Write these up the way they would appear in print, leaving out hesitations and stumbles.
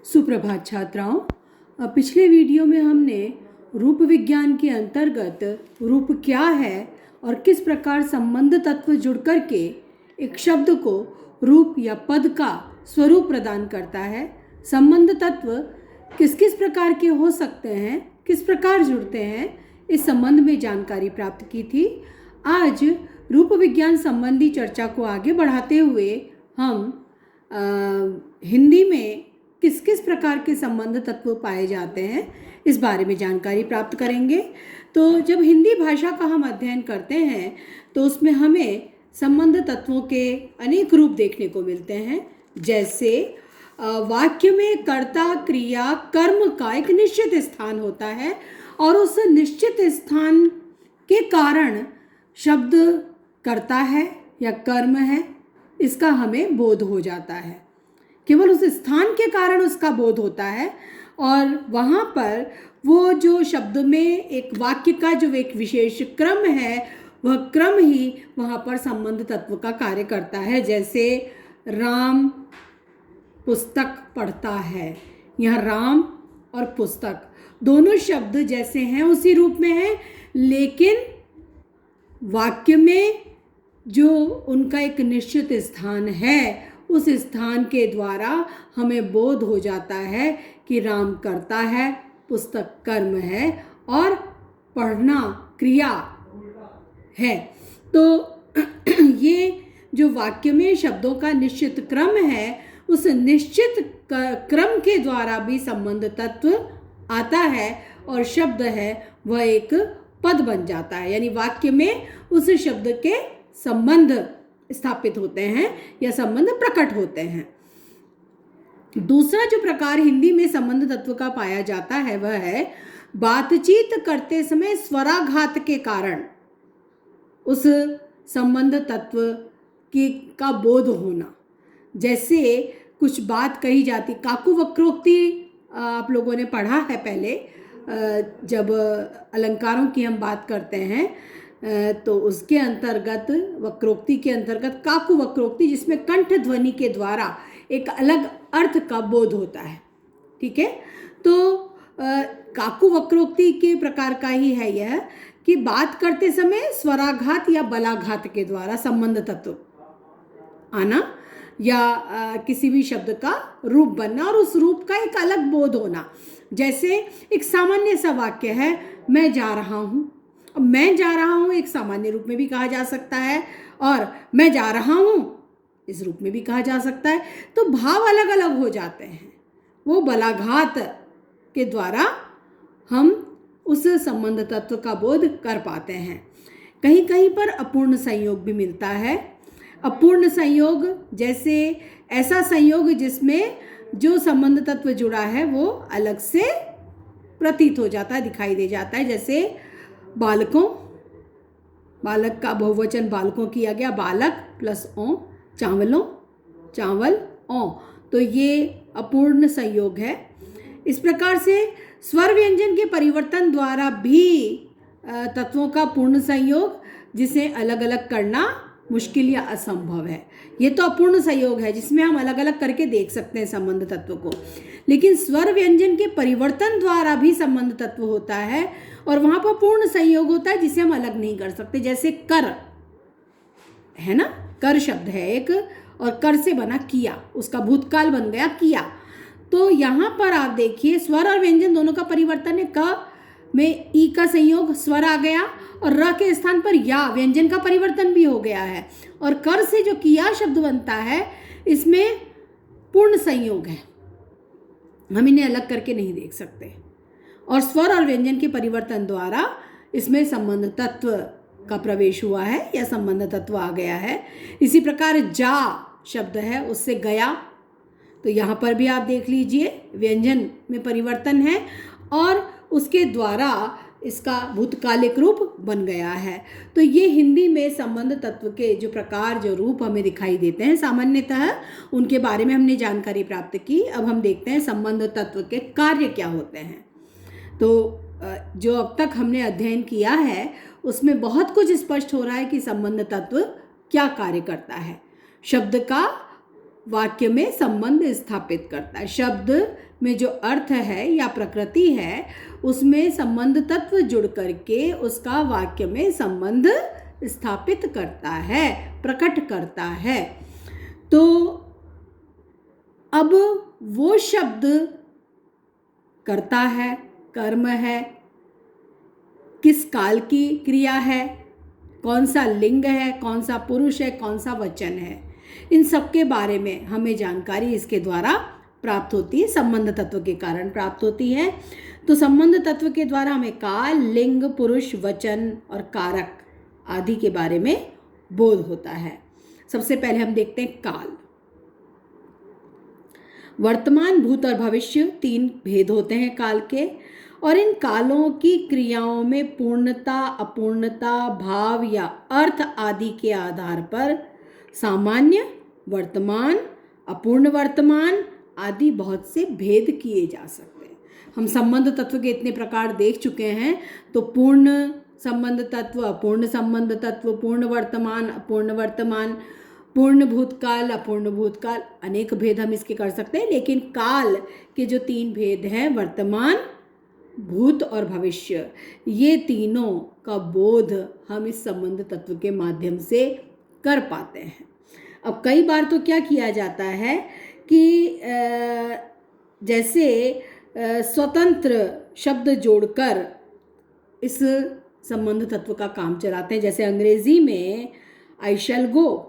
सुप्रभात छात्राओं। पिछले वीडियो में हमने रूप विज्ञान के अंतर्गत रूप क्या है और किस प्रकार संबंध तत्व जुड़ करके एक शब्द को रूप या पद का स्वरूप प्रदान करता है, संबंध तत्व किस किस प्रकार के हो सकते हैं, किस प्रकार जुड़ते हैं, इस संबंध में जानकारी प्राप्त की थी। आज रूप विज्ञान संबंधी चर्चा को आगे बढ़ाते हुए हम हिंदी में किस किस प्रकार के संबंध तत्व पाए जाते हैं इस बारे में जानकारी प्राप्त करेंगे। तो जब हिंदी भाषा का हम अध्ययन करते हैं तो उसमें हमें संबंध तत्वों के अनेक रूप देखने को मिलते हैं। जैसे वाक्य में कर्ता क्रिया कर्म का एक निश्चित स्थान होता है और उस निश्चित स्थान के कारण शब्द कर्ता है या कर्म है, इसका हमें बोध हो जाता है। केवल उस स्थान के कारण उसका बोध होता है और वहाँ पर वो जो शब्द में एक वाक्य का जो एक विशेष क्रम है, वह क्रम ही वहाँ पर संबंध तत्व का कार्य करता है। जैसे राम पुस्तक पढ़ता है, यहाँ राम और पुस्तक दोनों शब्द जैसे हैं उसी रूप में हैं, लेकिन वाक्य में जो उनका एक निश्चित स्थान है, उस स्थान के द्वारा हमें बोध हो जाता है कि राम करता है, पुस्तक कर्म है और पढ़ना क्रिया है। तो ये जो वाक्य में शब्दों का निश्चित क्रम है, उस निश्चित क्रम के द्वारा भी संबंध तत्व आता है और शब्द है वह एक पद बन जाता है, यानी वाक्य में उस शब्द के संबंध स्थापित होते हैं या संबंध प्रकट होते हैं। दूसरा जो प्रकार हिंदी में संबंध तत्व का पाया जाता है वह है बातचीत करते समय स्वराघात के कारण उस संबंध तत्व का बोध होना। जैसे कुछ बात कही जाती, काकू वक्रोक्ति आप लोगों ने पढ़ा है पहले, जब अलंकारों की हम बात करते हैं तो उसके अंतर्गत वक्रोक्ति के अंतर्गत काकू वक्रोक्ति, जिसमें कंठ ध्वनि के द्वारा एक अलग अर्थ का बोध होता है। ठीक है, तो काकू वक्रोक्ति के प्रकार का ही है यह कि बात करते समय स्वराघात या बलाघात के द्वारा संबंध तत्व आना या किसी भी शब्द का रूप बनना और उस रूप का एक अलग बोध होना। जैसे एक सामान्य सा वाक्य है, मैं जा रहा हूँ। अब मैं जा रहा हूँ एक सामान्य रूप में भी कहा जा सकता है और मैं जा रहा हूँ इस रूप में भी कहा जा सकता है, तो भाव अलग अलग हो जाते हैं। वो बलाघात के द्वारा हम उस संबंध तत्व का बोध कर पाते हैं। कहीं कहीं पर अपूर्ण संयोग भी मिलता है। अपूर्ण संयोग जैसे ऐसा संयोग जिसमें जो संबंध तत्व जुड़ा है वो अलग से प्रतीत हो जाता है, दिखाई दे जाता है। जैसे बालकों, बालक का बहुवचन बालकों किया गया, बालक प्लस ओ, चावलों चावल ओ, तो ये अपूर्ण संयोग है। इस प्रकार से स्वर व्यंजन के परिवर्तन द्वारा भी तत्वों का पूर्ण संयोग, जिसे अलग अलग करना मुश्किल या असंभव है। ये तो अपूर्ण संयोग है जिसमें हम अलग अलग करके देख सकते हैं संबंध तत्व को, लेकिन स्वर व्यंजन के परिवर्तन द्वारा भी संबंध तत्व होता है और वहाँ पर पूर्ण संयोग होता है जिसे हम अलग नहीं कर सकते। जैसे कर है ना, कर शब्द है एक और कर से बना किया, उसका भूतकाल बन गया किया। तो यहाँ पर आप देखिए स्वर और व्यंजन दोनों का परिवर्तन है। क में ई का संयोग स्वर आ गया और र के स्थान पर या व्यंजन का परिवर्तन भी हो गया है, और कर से जो किया शब्द बनता है इसमें पूर्ण संयोग है, हम इन्हें अलग करके नहीं देख सकते। और स्वर और व्यंजन के परिवर्तन द्वारा इसमें संबंध तत्व का प्रवेश हुआ है या संबंध तत्व आ गया है। इसी प्रकार जा शब्द है, उससे गया, तो यहाँ पर भी आप देख लीजिए व्यंजन में परिवर्तन है और उसके द्वारा इसका भूतकालिक रूप बन गया है। तो ये हिंदी में संबंध तत्व के जो प्रकार, जो रूप हमें दिखाई देते हैं सामान्यतः, उनके बारे में हमने जानकारी प्राप्त की। अब हम देखते हैं संबंध तत्व के कार्य क्या होते हैं। तो जो अब तक हमने अध्ययन किया है उसमें बहुत कुछ स्पष्ट हो रहा है कि संबंध तत्व क्या कार्य करता है। शब्द का वाक्य में संबंध स्थापित करता है, शब्द में जो अर्थ है या प्रकृति है उसमें संबंध तत्व जुड़ करके उसका वाक्य में संबंध स्थापित करता है, प्रकट करता है। तो अब वो शब्द कर्ता है, कर्म है, किस काल की क्रिया है, कौन सा लिंग है, कौन सा पुरुष है, कौन सा वचन है, इन सब के बारे में हमें जानकारी इसके द्वारा प्राप्त होती है, संबंध तत्व के कारण प्राप्त होती है। तो संबंध तत्व के द्वारा हमें काल, लिंग, पुरुष, वचन और कारक आदि के बारे में बोध होता है। सबसे पहले हम देखते हैं काल। वर्तमान, भूत और भविष्य 3 भेद होते हैं काल के, और इन कालों की क्रियाओं में पूर्णता, अपूर्णता, भाव या अर्थ आदि के आधार पर सामान्य, वर्तमान, अपूर्ण वर्तमान आदि बहुत से भेद किए जा सकते हैं। हम संबंध तत्व के इतने प्रकार देख चुके हैं। तो पूर्ण संबंध तत्व, अपूर्ण संबंध तत्व, पूर्ण वर्तमान, अपूर्ण वर्तमान, पूर्ण भूतकाल, अपूर्ण भूतकाल, अनेक भेद हम इसके कर सकते हैं। लेकिन काल के जो 3 भेद हैं, वर्तमान, भूत और भविष्य, ये तीनों का बोध हम इस संबंध तत्व के माध्यम से कर पाते हैं। अब कई बार तो क्या किया जाता है कि जैसे स्वतंत्र शब्द जोड़कर इस संबंध तत्व का काम चलाते हैं। जैसे अंग्रेजी में आई शैल गो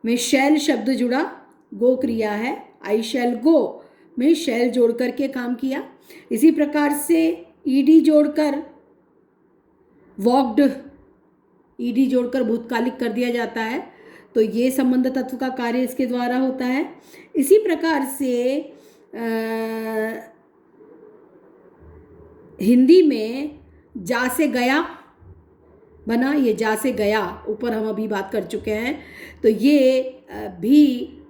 में शैल शब्द जुड़ा, गो क्रिया है, आई शैल गो में शैल जोड़ करके काम किया। इसी प्रकार से ईडी जोड़कर वॉक्ड, ईडी जोड़कर भूतकालिक कर दिया जाता है। तो ये संबंध तत्व का कार्य इसके द्वारा होता है। इसी प्रकार से हिंदी में जा से गया बना, ये जा से गया ऊपर हम अभी बात कर चुके हैं। तो ये भी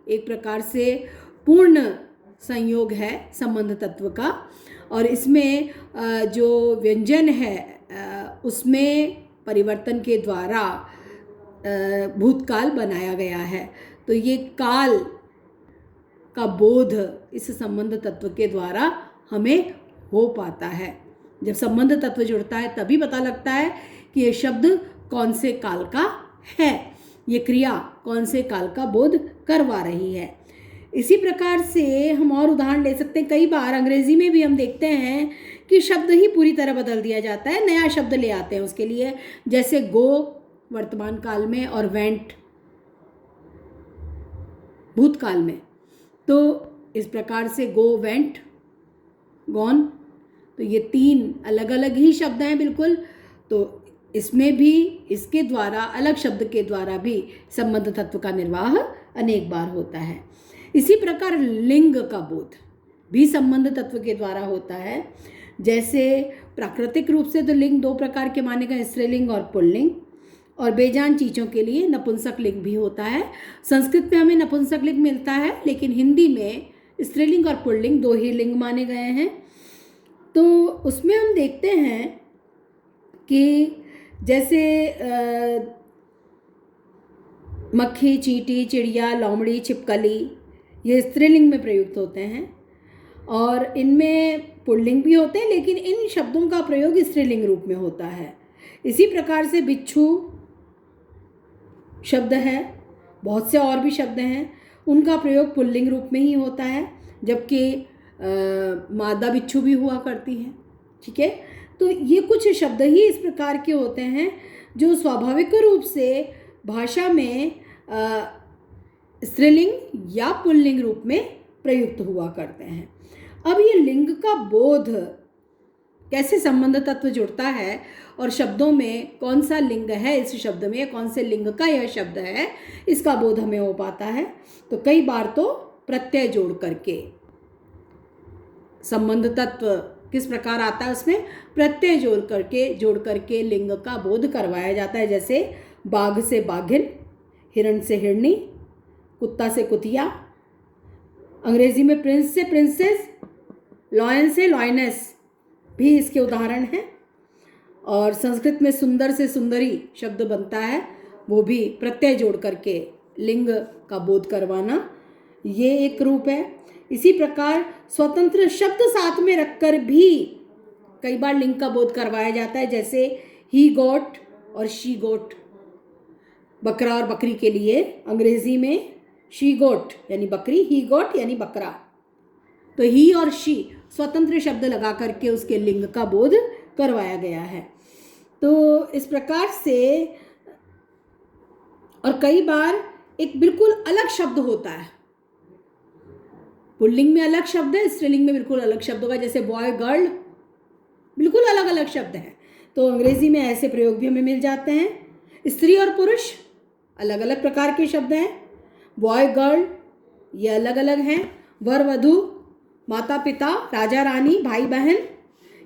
एक प्रकार से पूर्ण संयोग है संबंध तत्व का, और इसमें जो व्यंजन है उसमें परिवर्तन के द्वारा भूतकाल बनाया गया है। तो ये काल का बोध इस संबंध तत्व के द्वारा हमें हो पाता है। जब संबंध तत्व जुड़ता है तभी पता लगता है कि ये शब्द कौन से काल का है, ये क्रिया कौन से काल का बोध करवा रही है। इसी प्रकार से हम और उदाहरण ले सकते हैं। कई बार अंग्रेजी में भी हम देखते हैं कि शब्द ही पूरी तरह बदल दिया जाता है, नया शब्द ले आते हैं उसके लिए। जैसे गो वर्तमान काल में और वेंट भूतकाल में। तो इस प्रकार से गो, वेंट, गॉन, तो ये 3 अलग अलग ही शब्द हैं बिल्कुल। तो इसमें भी इसके द्वारा, अलग शब्द के द्वारा भी संबंध तत्व का निर्वाह अनेक बार होता है। इसी प्रकार लिंग का बोध भी संबंध तत्व के द्वारा होता है। जैसे प्राकृतिक रूप से तो लिंग 2 प्रकार के माने गए, स्त्रीलिंग और पुल्लिंग, और बेजान चीज़ों के लिए नपुंसक लिंग भी होता है। संस्कृत में हमें नपुंसक लिंग मिलता है, लेकिन हिंदी में स्त्रीलिंग और पुल्लिंग 2 ही लिंग माने गए हैं। तो उसमें हम देखते हैं कि जैसे मक्खी, चींटी, चिड़िया, लोमड़ी, छिपकली, ये स्त्रीलिंग में प्रयुक्त होते हैं, और इनमें पुल्लिंग भी होते हैं, लेकिन इन शब्दों का प्रयोग स्त्रीलिंग रूप में होता है। इसी प्रकार से बिच्छू शब्द है, बहुत से और भी शब्द हैं, उनका प्रयोग पुल्लिंग रूप में ही होता है, जबकि मादा बिच्छू भी हुआ करती हैं। ठीक है, तो ये कुछ शब्द ही इस प्रकार के होते हैं जो स्वाभाविक रूप से भाषा में स्त्रीलिंग या पुल्लिंग रूप में प्रयुक्त हुआ करते हैं। अब ये लिंग का बोध कैसे संबंध तत्व जुड़ता है और शब्दों में कौन सा लिंग है इस शब्द में, कौन से लिंग का यह शब्द है, इसका बोध हमें हो पाता है। तो कई बार तो प्रत्यय जोड़ करके संबंध तत्व किस प्रकार आता है, उसमें प्रत्यय जोड़ करके लिंग का बोध करवाया जाता है। जैसे बाघ से बाघिन, हिरण से हिरणी, कुत्ता से कुतिया, अंग्रेजी में प्रिंस से प्रिंसेस, लॉयन से लॉयनेस भी इसके उदाहरण हैं। और संस्कृत में सुंदर से सुंदरी शब्द बनता है, वो भी प्रत्यय जोड़ करके लिंग का बोध करवाना ये एक रूप है। इसी प्रकार स्वतंत्र शब्द साथ में रखकर भी कई बार लिंग का बोध करवाया जाता है, जैसे ही गोट और शी गोट, बकरा और बकरी के लिए अंग्रेजी में शी गोट यानी बकरी, ही गोट यानी बकरा। तो ही और शी स्वतंत्र शब्द लगा करके उसके लिंग का बोध करवाया गया है। तो इस प्रकार से, और कई बार एक बिल्कुल अलग शब्द होता है, पुल्लिंग में अलग शब्द है, स्त्रीलिंग में बिल्कुल अलग शब्द होगा, जैसे बॉय गर्ल बिल्कुल अलग अलग शब्द हैं। तो अंग्रेजी में ऐसे प्रयोग भी हमें मिल जाते हैं। स्त्री और पुरुष अलग अलग प्रकार के शब्द हैं। बॉय गर्ल ये अलग अलग हैं। वर वधू, माता पिता, राजा रानी, भाई बहन,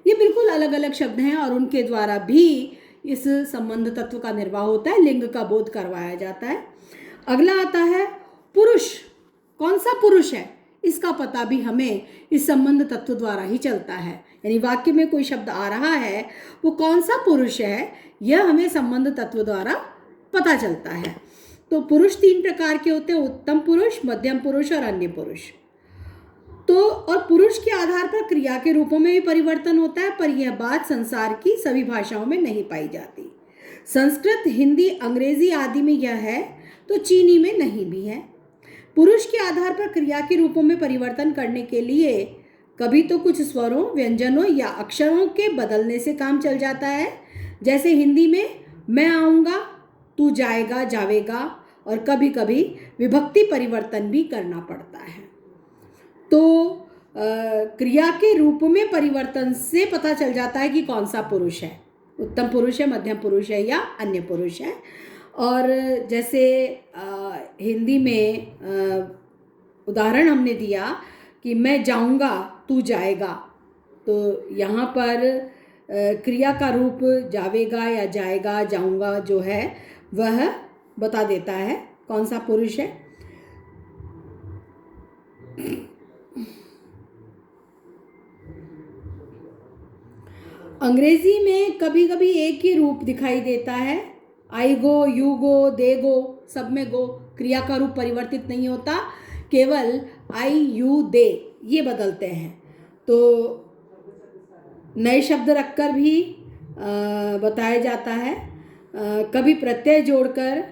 ये बिल्कुल अलग अलग शब्द हैं और उनके द्वारा भी इस संबंध तत्व का निर्वाह होता है, लिंग का बोध करवाया जाता है। अगला आता है पुरुष। कौन सा पुरुष है इसका पता भी हमें इस संबंध तत्व द्वारा ही चलता है, यानी वाक्य में कोई शब्द आ रहा है वो कौन सा पुरुष है यह हमें संबंध तत्व द्वारा पता चलता है। तो पुरुष 3 प्रकार के होते हैं, उत्तम पुरुष, मध्यम पुरुष और अन्य पुरुष। तो और पुरुष के आधार पर क्रिया के रूपों में भी परिवर्तन होता है, पर यह बात संसार की सभी भाषाओं में नहीं पाई जाती। संस्कृत, हिंदी, अंग्रेजी आदि में यह है तो चीनी में नहीं भी है। पुरुष के आधार पर क्रिया के रूपों में परिवर्तन करने के लिए कभी तो कुछ स्वरों, व्यंजनों या अक्षरों के बदलने से काम चल जाता है, जैसे हिंदी में मैं आऊँगा, तू जाएगा, जावेगा, और कभी कभी विभक्ति परिवर्तन भी करना पड़ता है। तो क्रिया के रूप में परिवर्तन से पता चल जाता है कि कौन सा पुरुष है, उत्तम पुरुष है, मध्यम पुरुष है या अन्य पुरुष है। और जैसे हिंदी में उदाहरण हमने दिया कि मैं जाऊंगा, तू जाएगा, तो यहाँ पर क्रिया का रूप जावेगा या जाएगा, जाऊंगा जो है वह बता देता है कौन सा पुरुष है। अंग्रेजी में कभी कभी एक ही रूप दिखाई देता है, आई गो, यू गो, दे गो, सब में गो, क्रिया का रूप परिवर्तित नहीं होता, केवल आई, यू, दे ये बदलते हैं। तो नए शब्द रखकर भी बताया जाता है। कभी प्रत्यय जोड़कर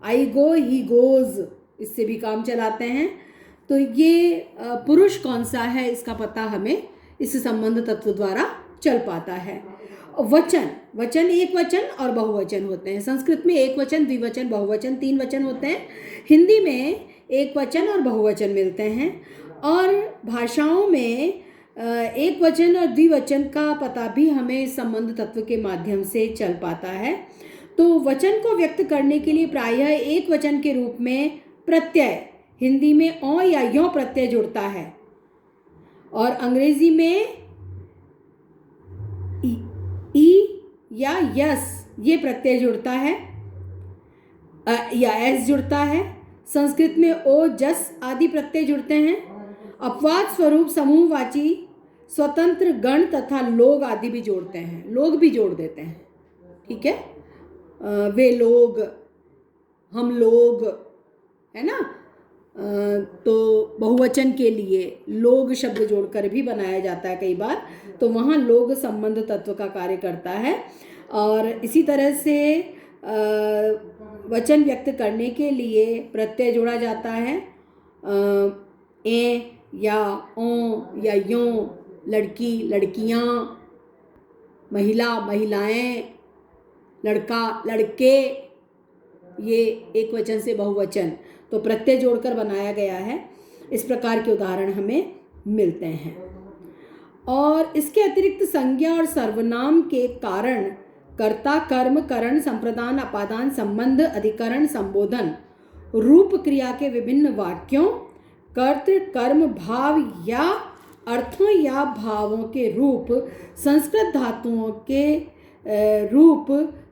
आई गो, ही गोज, इससे भी काम चलाते हैं। तो ये पुरुष कौन सा है इसका पता हमें इस संबंध तत्व द्वारा चल पाता है। वचन, वचन एक वचन और बहुवचन होते हैं। संस्कृत में एक वचन, द्विवचन, बहुवचन, 3 वचन होते हैं। हिंदी में एक वचन और बहुवचन मिलते हैं। और भाषाओं में एक वचन और द्विवचन का पता भी हमें संबंध तत्व के माध्यम से चल पाता है। तो वचन को व्यक्त करने के लिए प्रायः एक वचन के रूप में प्रत्यय, हिंदी में औ या यों प्रत्यय जुड़ता है, और अंग्रेजी में ई या यस ये प्रत्यय जुड़ता है, या एस जुड़ता है। संस्कृत में ओ, जस आदि प्रत्यय जुड़ते हैं। अपवाद स्वरूप समूहवाची स्वतंत्र गण तथा लोग आदि भी जोड़ते हैं, लोग भी जोड़ देते हैं, ठीक है। वे लोग, हम लोग, है ना। तो बहुवचन के लिए लोग शब्द जोड़कर भी बनाया जाता है कई बार, तो वहाँ लोग संबंध तत्व का कार्य करता है। और इसी तरह से वचन व्यक्त करने के लिए प्रत्यय जोड़ा जाता है, ए या ओ या यों, लड़की, लड़कियाँ, महिला, महिलाएं, लड़का, लड़के, ये एक वचन से बहुवचन, तो प्रत्यय जोड़कर बनाया गया है। इस प्रकार के उदाहरण हमें मिलते हैं। और इसके अतिरिक्त संज्ञा और सर्वनाम के कारण कर्ता, कर्म, करण, संप्रदान, अपादान, संबंध, अधिकरण, संबोधन, रूप क्रिया के विभिन्न वाक्यों, कर्तृ, कर्म, भाव या अर्थों या भावों के रूप, संस्कृत धातुओं के रूप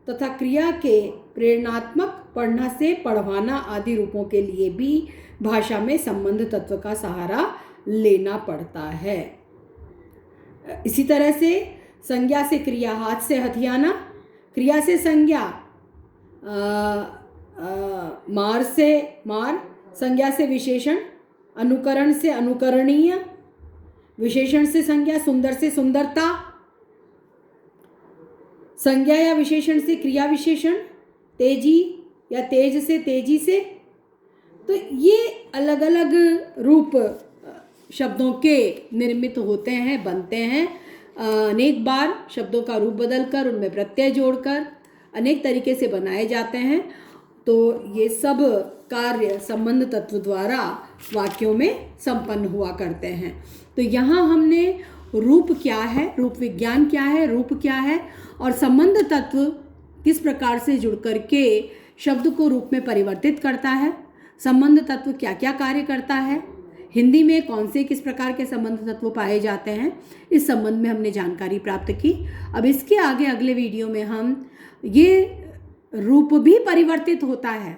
तथा क्रिया के प्रेरणात्मक, पढ़ना से पढ़वाना आदि रूपों के लिए भी भाषा में संबंध तत्व का सहारा लेना पड़ता है। इसी तरह से संज्ञा से क्रिया, हाथ से हथियाना, क्रिया से संज्ञा, मार से मार, संज्ञा से विशेषण, अनुकरण से अनुकरणीय, विशेषण से संज्ञा, सुंदर से सुंदरता, संज्ञा या विशेषण से क्रिया विशेषण, तेजी या तेज से तेजी से। तो ये अलग अलग रूप शब्दों के निर्मित होते हैं, बनते हैं। अनेक बार शब्दों का रूप बदलकर उनमें प्रत्यय जोड़कर अनेक तरीके से बनाए जाते हैं। तो ये सब कार्य संबंध तत्व द्वारा वाक्यों में संपन्न हुआ करते हैं। तो यहाँ हमने रूप क्या है, रूप विज्ञान क्या है, रूप क्या है और संबंध तत्व किस प्रकार से जुड़ करके शब्द को रूप में परिवर्तित करता है, संबंध तत्व क्या क्या कार्य करता है, हिंदी में कौन से किस प्रकार के संबंध तत्व पाए जाते हैं, इस संबंध में हमने जानकारी प्राप्त की। अब इसके आगे अगले वीडियो में हम ये रूप भी परिवर्तित होता है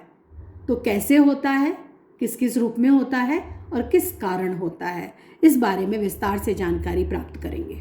तो कैसे होता है, किस किस रूप में होता है और किस कारण होता है, इस बारे में विस्तार से जानकारी प्राप्त करेंगे।